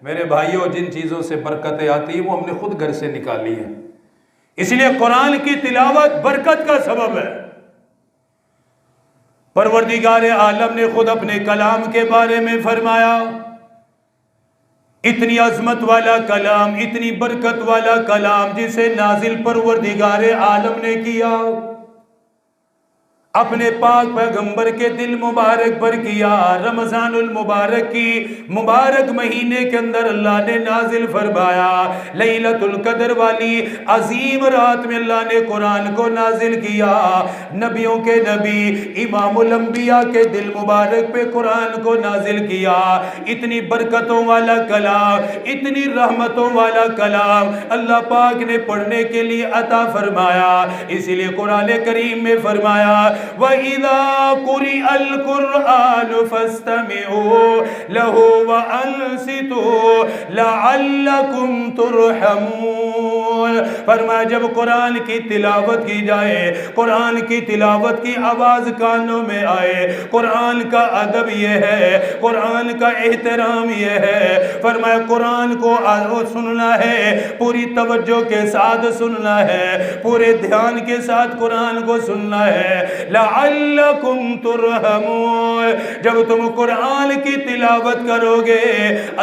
میرے بھائیوں جن چیزوں سے برکتیں آتی ہیں وہ ہم نے خود گھر سے نکالی ہیں، اس لیے قرآن کی تلاوت برکت کا سبب ہے۔ پروردگار عالم نے خود اپنے کلام کے بارے میں فرمایا، اتنی عظمت والا کلام، اتنی برکت والا کلام جسے نازل پروردگار عالم نے کیا، اپنے پاک پیغمبر کے دل مبارک پر کیا۔ رمضان المبارک کی مبارک مہینے کے اندر اللہ نے نازل فرمایا، لیلۃ القدر والی عظیم رات میں اللہ نے قرآن کو نازل کیا۔ نبیوں کے نبی امام الانبیاء کے دل مبارک پہ قرآن کو نازل کیا۔ اتنی برکتوں والا کلام، اتنی رحمتوں والا کلام اللہ پاک نے پڑھنے کے لیے عطا فرمایا۔ اسی لیے قرآن کریم میں فرمایا، وَإِذَا قُرِئَ الْقُرْآنُ فَاسْتَمِعُوا لَهُ وَأَنصِتُوا لَعَلَّكُمْ تُرْحَمُونَ۔ فرمایا جب قرآن کی تلاوت کی جائے، قرآن کی تلاوت کی آواز کانوں میں آئے، قرآن کا ادب یہ ہے، قرآن کا احترام یہ ہے، فرمایا قرآن کو سننا ہے، پوری توجہ کے ساتھ سننا ہے، پورے دھیان کے ساتھ قرآن کو سننا ہے۔ لعلکم ترحمون، جب تم قرآن کی تلاوت کرو گے،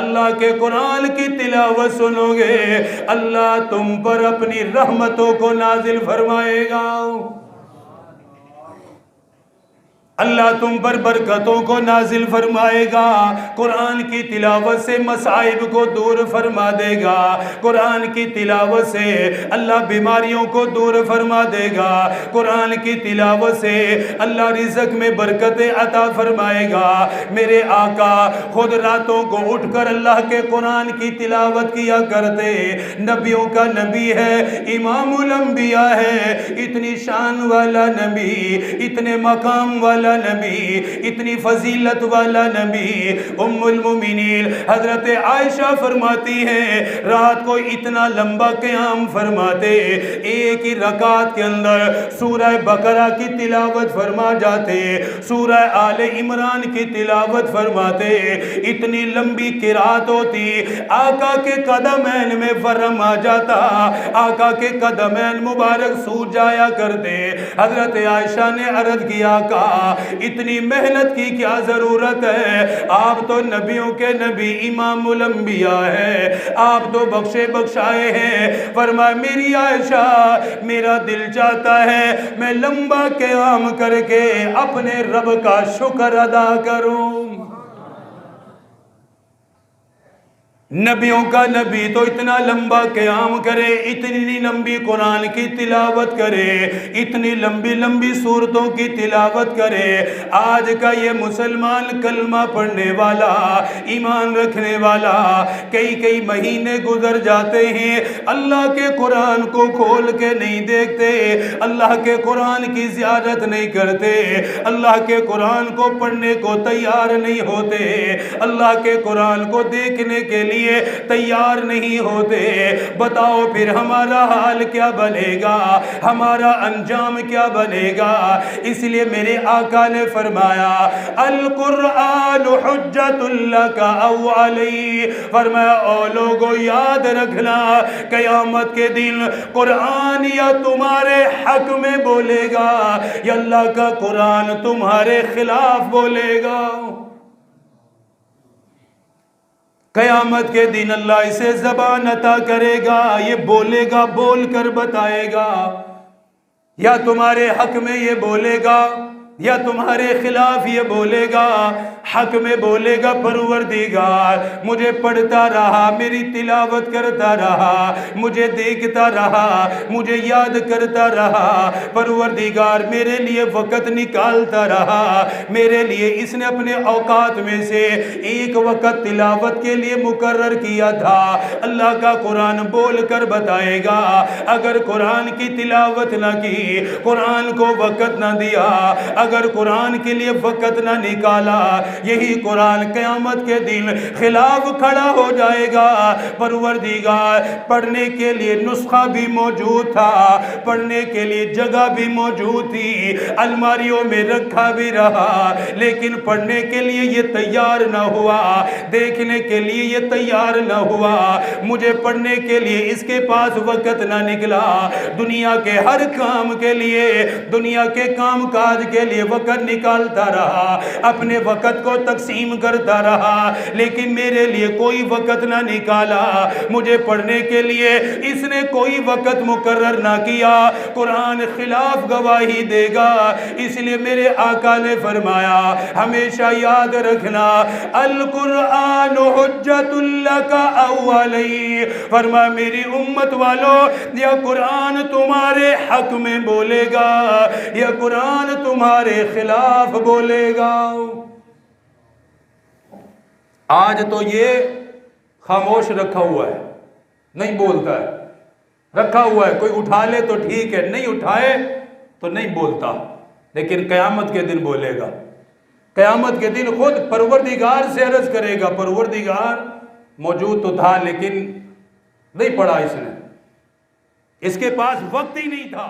اللہ کے قرآن کی تلاوت سنو گے، اللہ تم پر اپنی رحمتوں کو نازل فرمائے گا، اللہ تم پر برکتوں کو نازل فرمائے گا۔ قرآن کی تلاوت سے مصائب کو دور فرما دے گا، قرآن کی تلاوت سے اللہ بیماریوں کو دور فرما دے گا، قرآن کی تلاوت سے اللہ رزق میں برکتیں عطا فرمائے گا۔ میرے آقا خود راتوں کو اٹھ کر اللہ کے قرآن کی تلاوت کیا کرتے، نبیوں کا نبی ہے، امام الانبیاء ہے، اتنی شان والا نبی، اتنے مقام والا نبی، اتنی فضیلت والا نبی۔ ام المومنین حضرت عائشہ فرماتی ہیں رات کو اتنا لمبا قیام فرماتے، ایک ہی رکعت کے اندر سورہ بقرہ کی تلاوت فرما جاتے، سورہ آل عمران کی تلاوت فرماتے، اتنی لمبی قرات ہوتی، آقا کے قدمین میں ورم آ جاتا، آقا کے قدمین مبارک سوج جایا کرتے۔ حضرت عائشہ نے عرض کیا آقا اتنی محنت کی کیا ضرورت ہے، آپ تو نبیوں کے نبی امام الانبیاء ہے، آپ تو بخشے بخشائے ہیں۔ فرمایا میری عائشہ میرا دل چاہتا ہے میں لمبا قیام کر کے اپنے رب کا شکر ادا کروں۔ نبیوں کا نبی تو اتنا لمبا قیام کرے، اتنی لمبی قرآن کی تلاوت کرے، اتنی لمبی لمبی سورتوں کی تلاوت کرے، آج کا یہ مسلمان کلمہ پڑھنے والا، ایمان رکھنے والا کئی کئی مہینے گزر جاتے ہیں، اللہ کے قرآن کو کھول کے نہیں دیکھتے، اللہ کے قرآن کی زیارت نہیں کرتے، اللہ کے قرآن کو پڑھنے کو تیار نہیں ہوتے، اللہ کے قرآن کو دیکھنے کے لیے تیار نہیں ہوتے۔ بتاؤ پھر ہمارا حال کیا بنے گا، ہمارا انجام کیا بنے گا؟ اس لیے میرے آقا نے فرمایا القرآن حجت لک او علی، فرمایا او لوگو یاد رکھنا قیامت کے دن قرآن یا تمہارے حق میں بولے گا یا اللہ کا قرآن تمہارے خلاف بولے گا۔ قیامت کے دن اللہ اسے زبان عطا کرے گا، یہ بولے گا، بول کر بتائے گا، یا تمہارے حق میں یہ بولے گا یا تمہارے خلاف یہ بولے گا۔ حق میں بولے گا پروردگار مجھے پڑھتا رہا، میری تلاوت کرتا رہا، مجھے دیکھتا رہا، مجھے یاد کرتا رہا، پروردگار میرے لیے وقت نکالتا رہا، میرے لیے اس نے اپنے اوقات میں سے ایک وقت تلاوت کے لیے مقرر کیا تھا۔ اللہ کا قرآن بول کر بتائے گا اگر قرآن کی تلاوت نہ کی، قرآن کو وقت نہ دیا، اگر قرآن کے لیے وقت نہ نکالا یہی قرآن قیامت کے دن خلاف کھڑا ہو جائے گا۔ پروردگار پڑھنے کے لیے نسخہ بھی موجود تھا، پڑھنے کے لیے جگہ بھی موجود تھی، الماریوں میں رکھا بھی رہا، لیکن پڑھنے کے لیے یہ تیار نہ ہوا، دیکھنے کے لیے یہ تیار نہ ہوا، مجھے پڑھنے کے لیے اس کے پاس وقت نہ نکلا۔ دنیا کے ہر کام کے لیے، دنیا کے کام کاج کے لیے وقت نکالتا رہا، اپنے وقت کو تقسیم کرتا رہا، لیکن میرے لیے کوئی وقت نہ نکالا، مجھے پڑھنے کے لیے اس نے کوئی وقت مقرر نہ کیا۔ قرآن خلاف گواہی دے گا، اس لیے میرے آقا نے فرمایا ہمیشہ یاد رکھنا القرآن حجت لک او علی، فرمایا میری امت والو یا قرآن تمہارے حق میں بولے گا یا قرآن تمہارے خلاف بولے گا۔ آج تو یہ خاموش رکھا ہوا ہے، نہیں بولتا ہے، رکھا ہوا ہے، کوئی اٹھا لے تو ٹھیک ہے، نہیں اٹھائے تو نہیں بولتا، لیکن قیامت کے دن بولے گا۔ قیامت کے دن خود پروردگار سے عرض کرے گا، پروردگار موجود تو تھا لیکن نہیں پڑھا اس نے، اس کے پاس وقت ہی نہیں تھا۔